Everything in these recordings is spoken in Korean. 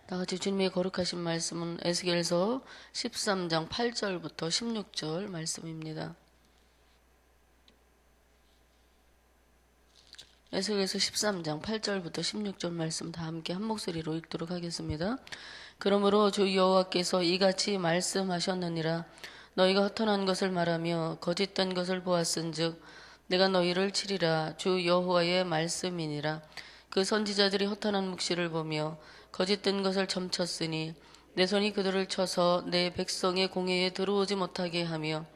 다 같이 주님의 거룩하신 말씀은 에스겔서 13장 8절부터 16절 말씀입니다. 에스겔서 13장 8절부터 16절 말씀 다 함께 한 목소리로 읽도록 하겠습니다. 그러므로 주 여호와께서 이같이 말씀하셨느니라. 너희가 허탄한 것을 말하며 거짓된 것을 보았은즉 내가 너희를 치리라. 주 여호와의 말씀이니라. 그 선지자들이 허탄한 묵시를 보며 거짓된 것을 점쳤으니 내 손이 그들을 쳐서 내 백성의 공회에 들어오지 못하게 하며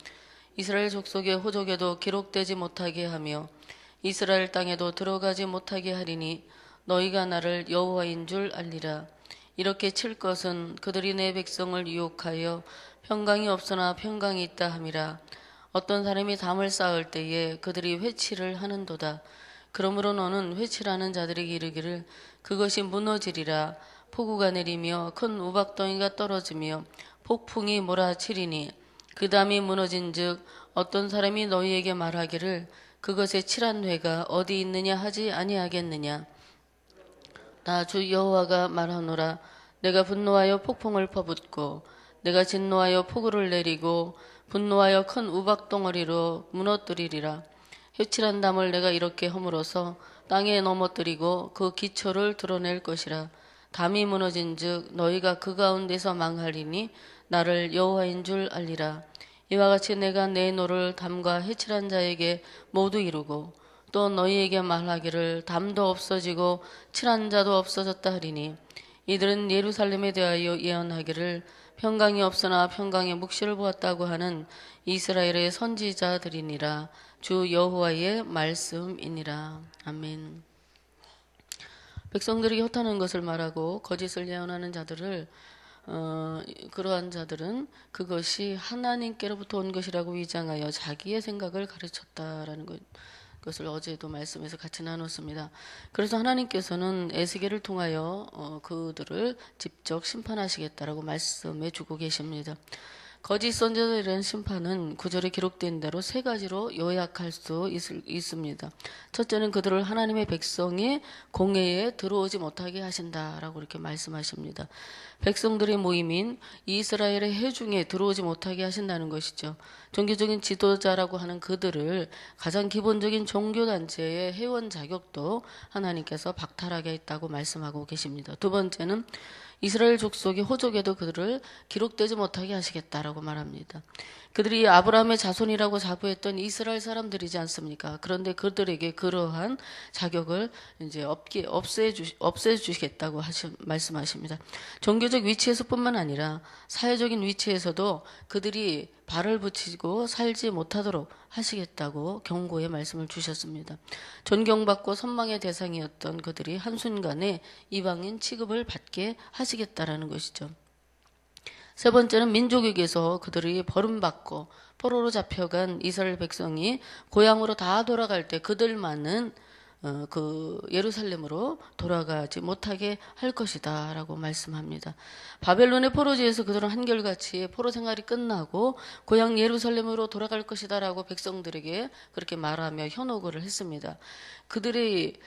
이스라엘 족속의 호족에도 기록되지 못하게 하며 이스라엘 땅에도 들어가지 못하게 하리니 너희가 나를 여호와인 줄 알리라. 이렇게 칠 것은 그들이 내 백성을 유혹하여 평강이 없으나 평강이 있다 함이라. 어떤 사람이 담을 쌓을 때에 그들이 회치를 하는도다. 그러므로 너는 회치라는 자들에게 이르기를 그것이 무너지리라. 폭우가 내리며 큰 우박덩이가 떨어지며 폭풍이 몰아치리니 그 담이 무너진즉 어떤 사람이 너희에게 말하기를 그것의 칠한 회가 어디 있느냐 하지 아니하겠느냐. 나 주 여호와가 말하노라. 내가 분노하여 폭풍을 퍼붓고 내가 진노하여 폭우를 내리고 분노하여 큰 우박덩어리로 무너뜨리리라. 회칠한 담을 내가 이렇게 허물어서 땅에 넘어뜨리고 그 기초를 드러낼 것이라. 담이 무너진즉 너희가 그 가운데서 망하리니 나를 여호와인 줄 알리라. 이와 같이 내가 내 노를 담과 해칠한 자에게 모두 이루고 또 너희에게 말하기를 담도 없어지고 칠한 자도 없어졌다 하리니 이들은 예루살렘에 대하여 예언하기를 평강이 없으나 평강의 묵시를 보았다고 하는 이스라엘의 선지자들이니라. 주 여호와의 말씀이니라. 아멘. 백성들에게 허탄한 것을 말하고 거짓을 예언하는 자들을 그러한 자들은 그것이 하나님께로부터 온 것이라고 위장하여 자기의 생각을 가르쳤다라는 것을 어제도 말씀에서 같이 나눴습니다. 그래서 하나님께서는 에스겔을 통하여 그들을 직접 심판하시겠다라고 말씀해 주고 계십니다. 거짓 선지자들에 대한 심판은 구절에 기록된 대로 세 가지로 요약할 수 있습니다. 첫째는 그들을 하나님의 백성의 공회에 들어오지 못하게 하신다라고 이렇게 말씀하십니다. 백성들의 모임인 이스라엘의 회중에 들어오지 못하게 하신다는 것이죠. 종교적인 지도자라고 하는 그들을 가장 기본적인 종교단체의 회원 자격도 하나님께서 박탈하게 했다고 말씀하고 계십니다. 두 번째는 이스라엘 족속의 호족에도 그들을 기록되지 못하게 하시겠다라고 말합니다. 그들이 아브라함의 자손이라고 자부했던 이스라엘 사람들이지 않습니까? 그런데 그들에게 그러한 자격을 이제 없애주시겠다고 말씀하십니다. 종교적 위치에서뿐만 아니라 사회적인 위치에서도 그들이 발을 붙이고 살지 못하도록 하시겠다고 경고의 말씀을 주셨습니다. 존경받고 선망의 대상이었던 그들이 한순간에 이방인 취급을 받게 하시겠다라는 것이죠. 세 번째는 민족에게서 그들이 버림받고 포로로 잡혀간 이스라엘 백성이 고향으로 다 돌아갈 때 그들만은 그 예루살렘으로 돌아가지 못하게 할 것이다 라고 말씀합니다. 바벨론의 포로지에서 그들은 한결같이 포로 생활이 끝나고 고향 예루살렘으로 돌아갈 것이다 라고 백성들에게 그렇게 말하며 현혹을 했습니다. 그들이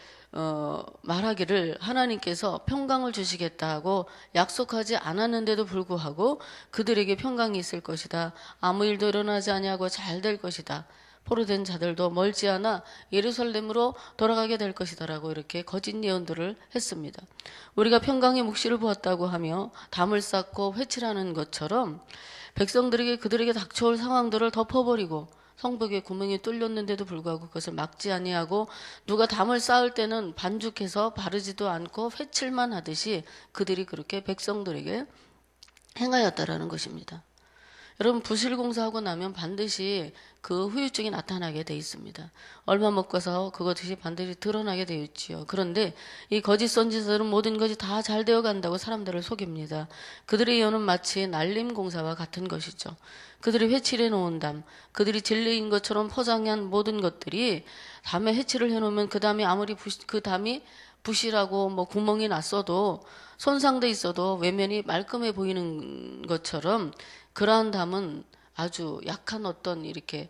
말하기를 하나님께서 평강을 주시겠다고 약속하지 않았는데도 불구하고 그들에게 평강이 있을 것이다. 아무 일도 일어나지 아니하고 잘 될 것이다. 포로된 자들도 멀지 않아 예루살렘으로 돌아가게 될 것이다 라고 이렇게 거짓 예언들을 했습니다. 우리가 평강의 묵시를 보았다고 하며 담을 쌓고 회칠하는 것처럼 백성들에게 그들에게 닥쳐올 상황들을 덮어버리고 성벽에 구멍이 뚫렸는데도 불구하고 그것을 막지 아니하고 누가 담을 쌓을 때는 반죽해서 바르지도 않고 회칠만 하듯이 그들이 그렇게 백성들에게 행하였다라는 것입니다. 여러분, 부실공사하고 나면 반드시 그 후유증이 나타나게 돼 있습니다. 얼마 먹고서 그것이 반드시 드러나게 되어 있지요. 그런데 이 거짓 선지자들은 모든 것이 다 잘 되어 간다고 사람들을 속입니다. 그들의 예언은 마치 날림 공사와 같은 것이죠. 그들이 회칠해 놓은 담, 그들이 진리인 것처럼 포장한 모든 것들이 담에 회칠을 해놓으면 그 담이 아무리 그 담이 부실하고 뭐 구멍이 났어도 손상돼 있어도 외면이 말끔해 보이는 것처럼 그러한 담은 아주 약한 어떤 이렇게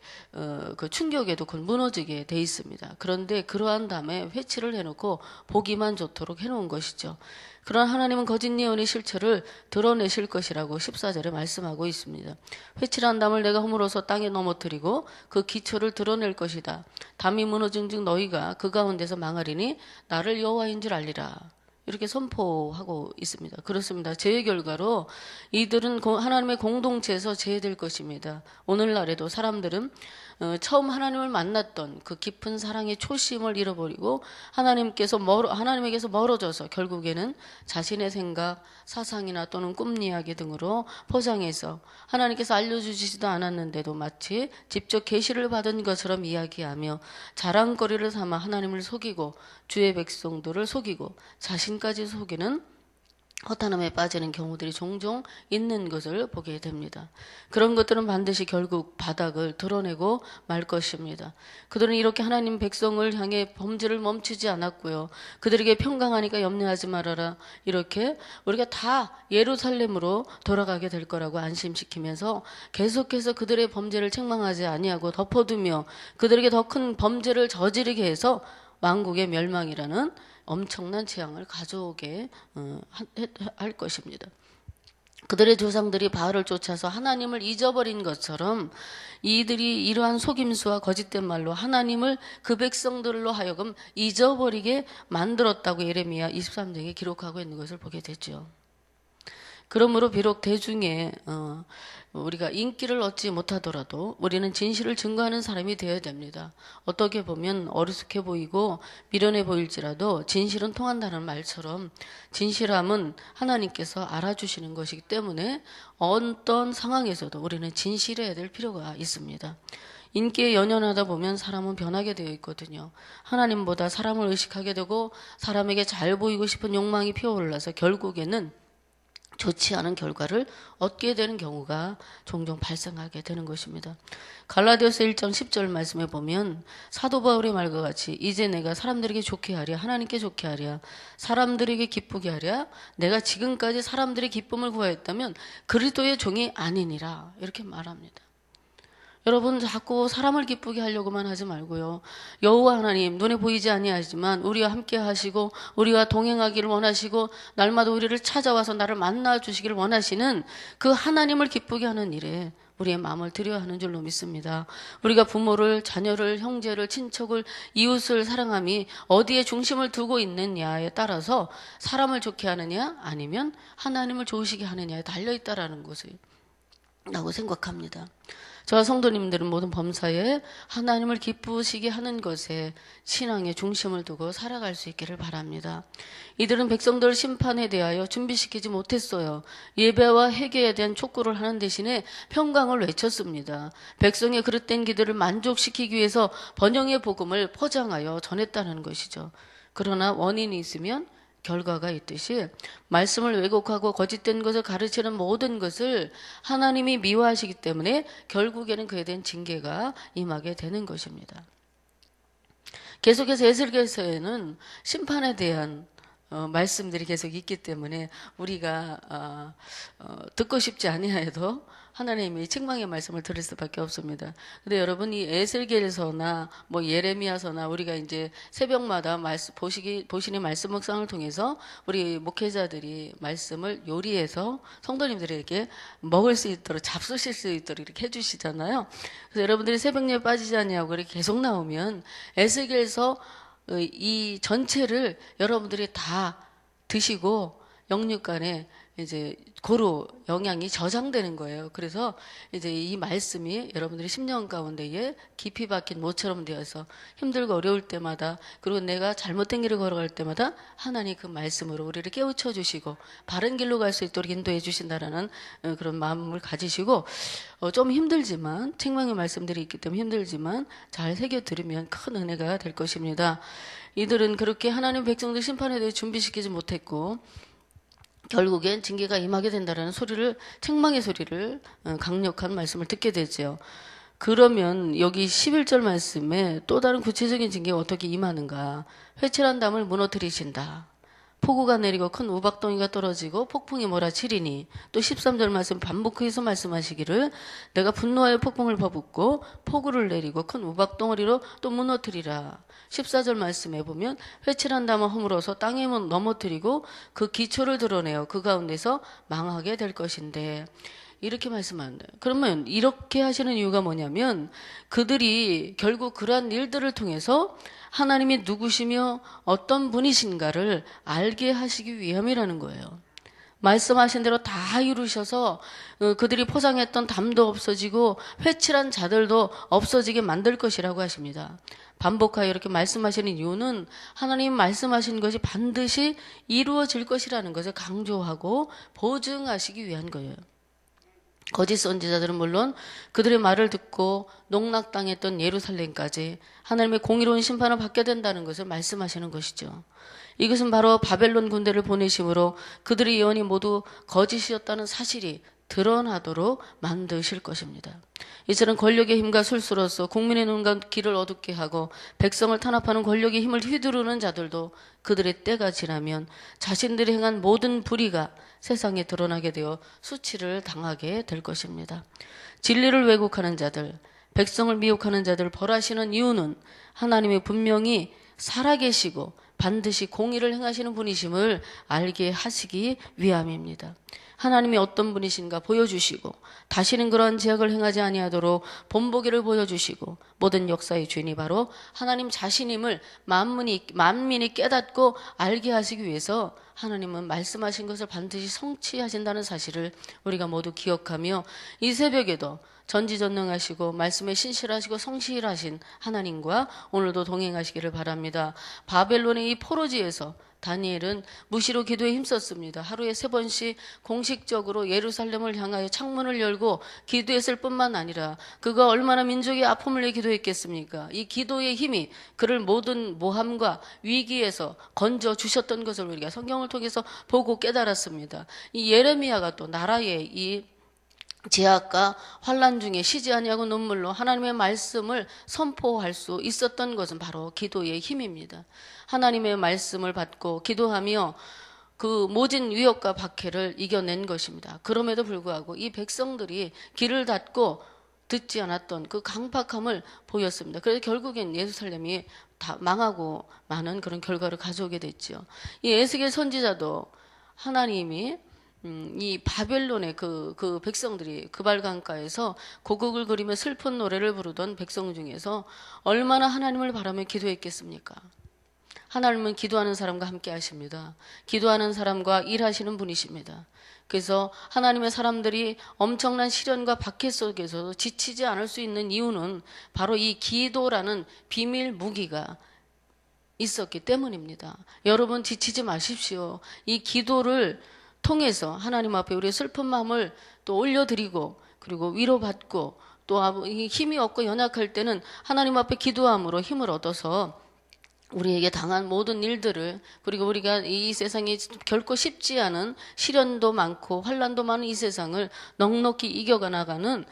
그 충격에도 그걸 무너지게 돼 있습니다. 그런데 그러한 다음에 회치를 해놓고 보기만 좋도록 해놓은 것이죠. 그러나 하나님은 거짓 예언의 실체를 드러내실 것이라고 14절에 말씀하고 있습니다. 회치를 한 담을 내가 허물어서 땅에 넘어뜨리고 그 기초를 드러낼 것이다. 담이 무너진 즉 너희가 그 가운데서 망하리니 나를 여호와인 줄 알리라. 이렇게 선포하고 있습니다. 그렇습니다. 죄의 결과로 이들은 하나님의 공동체에서 제외될 것입니다. 오늘날에도 사람들은 처음 하나님을 만났던 그 깊은 사랑의 초심을 잃어버리고 하나님에게서 멀어져서 결국에는 자신의 생각, 사상이나 또는 꿈 이야기 등으로 포장해서 하나님께서 알려주시지도 않았는데도 마치 직접 계시를 받은 것처럼 이야기하며 자랑거리를 삼아 하나님을 속이고 주의 백성들을 속이고 자신까지 속이는 허탄함에 빠지는 경우들이 종종 있는 것을 보게 됩니다. 그런 것들은 반드시 결국 바닥을 드러내고 말 것입니다. 그들은 이렇게 하나님 백성을 향해 범죄를 멈추지 않았고요. 그들에게 평강하니까 염려하지 말아라. 이렇게 우리가 다 예루살렘으로 돌아가게 될 거라고 안심시키면서 계속해서 그들의 범죄를 책망하지 아니하고 덮어두며 그들에게 더 큰 범죄를 저지르게 해서 왕국의 멸망이라는 엄청난 재앙을 가져오게 할 것입니다. 그들의 조상들이 바알을 쫓아서 하나님을 잊어버린 것처럼 이들이 이러한 속임수와 거짓된 말로 하나님을 그 백성들로 하여금 잊어버리게 만들었다고 예레미야 23장에 기록하고 있는 것을 보게 되죠. 그러므로 비록 대중에 우리가 인기를 얻지 못하더라도 우리는 진실을 증거하는 사람이 되어야 됩니다. 어떻게 보면 어리숙해 보이고 미련해 보일지라도 진실은 통한다는 말처럼 진실함은 하나님께서 알아주시는 것이기 때문에 어떤 상황에서도 우리는 진실해야 될 필요가 있습니다. 인기에 연연하다 보면 사람은 변하게 되어 있거든요. 하나님보다 사람을 의식하게 되고 사람에게 잘 보이고 싶은 욕망이 피어올라서 결국에는 좋지 않은 결과를 얻게 되는 경우가 종종 발생하게 되는 것입니다. 갈라디아서 1장 10절 말씀에 보면 사도 바울의 말과 같이 이제 내가 사람들에게 좋게 하랴 하나님께 좋게 하랴 사람들에게 기쁘게 하랴 내가 지금까지 사람들의 기쁨을 구하였다면 그리스도의 종이 아니니라 이렇게 말합니다. 여러분 자꾸 사람을 기쁘게 하려고만 하지 말고요. 여호와 하나님 눈에 보이지 아니하지만 우리와 함께 하시고 우리와 동행하기를 원하시고 날마다 우리를 찾아와서 나를 만나 주시기를 원하시는 그 하나님을 기쁘게 하는 일에 우리의 마음을 들여야 하는 줄로 믿습니다. 우리가 부모를, 자녀를, 형제를, 친척을, 이웃을 사랑함이 어디에 중심을 두고 있느냐에 따라서 사람을 좋게 하느냐 아니면 하나님을 좋으시게 하느냐에 달려있다라는 것을 라고 생각합니다. 저와 성도님들은 모든 범사에 하나님을 기쁘시게 하는 것에 신앙의 중심을 두고 살아갈 수 있기를 바랍니다. 이들은 백성들 심판에 대하여 준비시키지 못했어요. 예배와 회개에 대한 촉구를 하는 대신에 평강을 외쳤습니다. 백성의 그릇된 기들을 만족시키기 위해서 번영의 복음을 포장하여 전했다는 것이죠. 그러나 원인이 있으면 결과가 있듯이 말씀을 왜곡하고 거짓된 것을 가르치는 모든 것을 하나님이 미워하시기 때문에 결국에는 그에 대한 징계가 임하게 되는 것입니다. 계속해서 에스겔서에는 심판에 대한 말씀들이 계속 있기 때문에 우리가 듣고 싶지 아니하여도 하나님이 책망의 말씀을 들을 수밖에 없습니다. 근데 여러분 이 에스겔서나 뭐 예레미야서나 우리가 이제 새벽마다 보시니 말씀 묵상을 통해서 우리 목회자들이 말씀을 요리해서 성도님들에게 먹을 수 있도록 잡수실 수 있도록 이렇게 해주시잖아요. 그래서 여러분들이 새벽예배 빠지지 않냐고 이렇게 계속 나오면 에스겔서 이 전체를 여러분들이 다 드시고 영육간에 이제 고루 영양이 저장되는 거예요. 그래서 이제 이 말씀이 여러분들이 10년 가운데에 깊이 박힌 모처럼 되어서 힘들고 어려울 때마다 그리고 내가 잘못된 길을 걸어갈 때마다 하나님 그 말씀으로 우리를 깨우쳐 주시고 바른 길로 갈 수 있도록 인도해 주신다라는 그런 마음을 가지시고 좀 힘들지만 책망의 말씀들이 있기 때문에 힘들지만 잘 새겨 들으면 큰 은혜가 될 것입니다. 이들은 그렇게 하나님 백성들 심판에 대해 준비시키지 못했고 결국엔 징계가 임하게 된다는 소리를 책망의 소리를 강력한 말씀을 듣게 되죠. 그러면 여기 11절 말씀에 또 다른 구체적인 징계가 어떻게 임하는가? 회칠한 담을 무너뜨리신다. 폭우가 내리고 큰 우박덩이가 떨어지고 폭풍이 몰아치리니 또 13절 말씀 반복해서 말씀하시기를 내가 분노하여 폭풍을 퍼붓고 폭우를 내리고 큰 우박덩어리로 또 무너뜨리라. 14절 말씀에 보면 회칠한 담을 허물어서 땅에 넘어뜨리고 그 기초를 드러내어 그 가운데서 망하게 될 것인데 이렇게 말씀하는데 그러면 이렇게 하시는 이유가 뭐냐면 그들이 결국 그러한 일들을 통해서 하나님이 누구시며 어떤 분이신가를 알게 하시기 위함이라는 거예요. 말씀하신 대로 다 이루셔서 그들이 포상했던 담도 없어지고 회칠한 자들도 없어지게 만들 것이라고 하십니다. 반복하여 이렇게 말씀하시는 이유는 하나님 말씀하신 것이 반드시 이루어질 것이라는 것을 강조하고 보증하시기 위한 거예요. 거짓 선지자들은 물론 그들의 말을 듣고 농락당했던 예루살렘까지 하나님의 공의로운 심판을 받게 된다는 것을 말씀하시는 것이죠. 이것은 바로 바벨론 군대를 보내심으로 그들의 예언이 모두 거짓이었다는 사실이 드러나도록 만드실 것입니다. 이처럼 권력의 힘과 술수로서 국민의 눈과 귀를 어둡게 하고 백성을 탄압하는 권력의 힘을 휘두르는 자들도 그들의 때가 지나면 자신들이 행한 모든 불의가 세상에 드러나게 되어 수치를 당하게 될 것입니다. 진리를 왜곡하는 자들, 백성을 미혹하는 자들을 벌하시는 이유는 하나님이 분명히 살아계시고 반드시 공의를 행하시는 분이심을 알게 하시기 위함입니다. 하나님이 어떤 분이신가 보여주시고 다시는 그러한 제약을 행하지 아니하도록 본보기를 보여주시고 모든 역사의 주인이 바로 하나님 자신임을 만민이 깨닫고 알게 하시기 위해서 하나님은 말씀하신 것을 반드시 성취하신다는 사실을 우리가 모두 기억하며 이 새벽에도 전지전능하시고 말씀에 신실하시고 성실하신 하나님과 오늘도 동행하시기를 바랍니다. 바벨론의 이 포로지에서 다니엘은 무시로 기도에 힘썼습니다. 하루에 3번씩 공식적으로 예루살렘을 향하여 창문을 열고 기도했을 뿐만 아니라 그가 얼마나 민족의 아픔을 위해 기도했겠습니까? 이 기도의 힘이 그를 모든 모함과 위기에서 건져주셨던 것을 우리가 성경을 통해서 보고 깨달았습니다. 이 예레미야가 또 나라의 이 제약과 환난 중에 쉬지 아니하고 눈물로 하나님의 말씀을 선포할 수 있었던 것은 바로 기도의 힘입니다. 하나님의 말씀을 받고 기도하며 그 모진 위협과 박해를 이겨낸 것입니다. 그럼에도 불구하고 이 백성들이 길을 닫고 듣지 않았던 그 강팍함을 보였습니다. 그래서 결국엔 예루살렘이 다 망하고 많은 그런 결과를 가져오게 됐죠. 이 에스겔 선지자도 하나님이 이 바벨론의 그 백성들이 그발 강가에서 고국을 그리며 슬픈 노래를 부르던 백성 중에서 얼마나 하나님을 바라며 기도했겠습니까? 하나님은 기도하는 사람과 함께 하십니다. 기도하는 사람과 일하시는 분이십니다. 그래서 하나님의 사람들이 엄청난 시련과 박해 속에서도 지치지 않을 수 있는 이유는 바로 이 기도라는 비밀 무기가 있었기 때문입니다. 여러분 지치지 마십시오. 이 기도를 통해서 하나님 앞에 우리의 슬픈 마음을 또 올려드리고 그리고 위로받고 또 힘이 없고 연약할 때는 하나님 앞에 기도함으로 힘을 얻어서 우리에게 당한 모든 일들을 그리고 우리가 이 세상에 결코 쉽지 않은 시련도 많고 환난도 많은 이 세상을 넉넉히 이겨가 나가는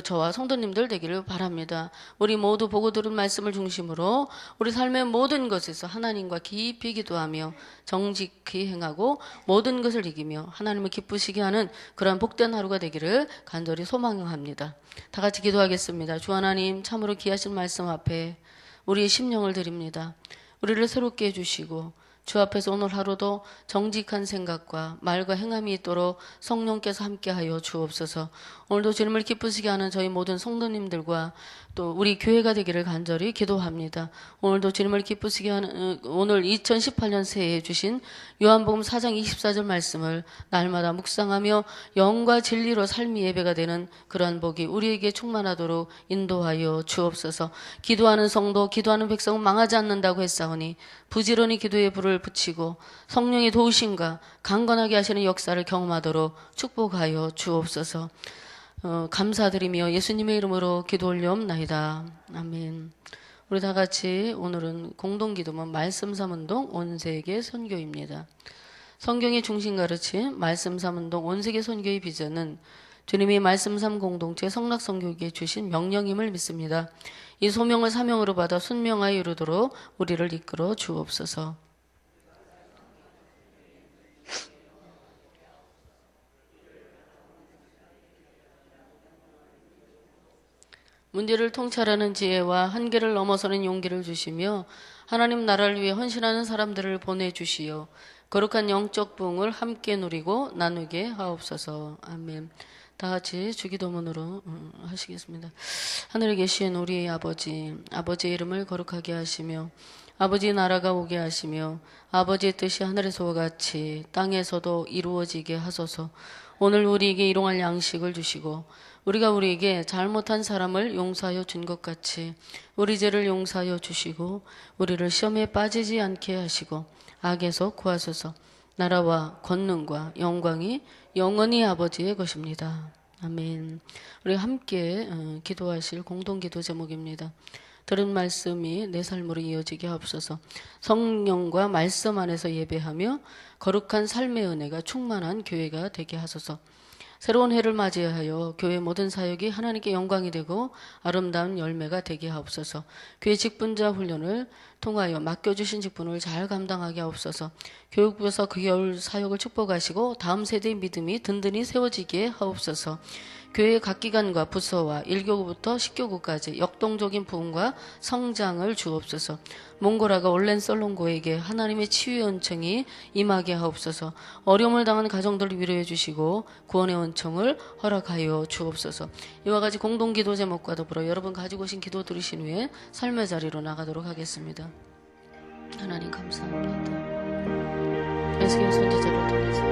저와 성도님들 되기를 바랍니다. 우리 모두 보고 들은 말씀을 중심으로 우리 삶의 모든 것에서 하나님과 깊이 기도하며 정직히 행하고 모든 것을 이기며 하나님을 기쁘시게 하는 그러한 복된 하루가 되기를 간절히 소망합니다. 다 같이 기도하겠습니다. 주 하나님 참으로 귀하신 말씀 앞에 우리의 심령을 드립니다. 우리를 새롭게 해주시고 주 앞에서 오늘 하루도 정직한 생각과 말과 행함이 있도록 성령께서 함께하여 주옵소서. 오늘도 주님을 기쁘시게 하는 저희 모든 성도님들과 또 우리 교회가 되기를 간절히 기도합니다. 오늘도 주님을 기쁘시게 하는 오늘 2018년 새해에 주신 요한복음 4장 24절 말씀을 날마다 묵상하며 영과 진리로 삶이 예배가 되는 그러한 복이 우리에게 충만하도록 인도하여 주옵소서. 기도하는 성도, 기도하는 백성은 망하지 않는다고 했사오니 부지런히 기도에 불을 붙이고 성령의 도우심과 강건하게 하시는 역사를 경험하도록 축복하여 주옵소서. 감사드리며 예수님의 이름으로 기도 올려옵나이다. 아멘. 우리 다 같이 오늘은 공동기도문 말씀 삼운동 온세계 선교입니다. 성경의 중심 가르침 말씀 삼운동 온세계 선교의 비전은 주님이 말씀 삼 공동체 성락선교회에 주신 명령임을 믿습니다. 이 소명을 사명으로 받아 순명하여 이루도록 우리를 이끌어 주옵소서. 문제를 통찰하는 지혜와 한계를 넘어서는 용기를 주시며 하나님 나라를 위해 헌신하는 사람들을 보내주시어 거룩한 영적 부흥을 함께 누리고 나누게 하옵소서. 아멘. 다 같이 주기도문으로 하시겠습니다. 하늘에 계신 우리 아버지, 아버지의 이름을 거룩하게 하시며 아버지의 나라가 오게 하시며 아버지의 뜻이 하늘에서와 같이 땅에서도 이루어지게 하소서. 오늘 우리에게 일용할 양식을 주시고 우리가 우리에게 잘못한 사람을 용서하여 준 것 같이 우리 죄를 용서하여 주시고 우리를 시험에 빠지지 않게 하시고 악에서 구하소서. 나라와 권능과 영광이 영원히 아버지의 것입니다. 아멘. 우리 함께 기도하실 공동기도 제목입니다. 들은 말씀이 내 삶으로 이어지게 하옵소서. 성령과 말씀 안에서 예배하며 거룩한 삶의 은혜가 충만한 교회가 되게 하소서. 새로운 해를 맞이하여 교회 모든 사역이 하나님께 영광이 되고 아름다운 열매가 되게 하옵소서. 교회 직분자 훈련을 통하여 맡겨주신 직분을 잘 감당하게 하옵소서. 교육부에서 그 겨울 사역을 축복하시고 다음 세대의 믿음이 든든히 세워지게 하옵소서. 교회 각 기관과 부서와 1교구부터 10교구까지 역동적인 부흥과 성장을 주옵소서. 몽고라가 올렌 썰롱고에게 하나님의 치유의 은총이 임하게 하옵소서. 어려움을 당한 가정들을 위로해 주시고 구원의 은총을 허락하여 주옵소서. 이와 같이 공동기도 제목과 더불어 여러분 가지고 오신 기도 들으신 후에 삶의 자리로 나가도록 하겠습니다. 하나님 감사합니다. 에스겔 선지자를 통해서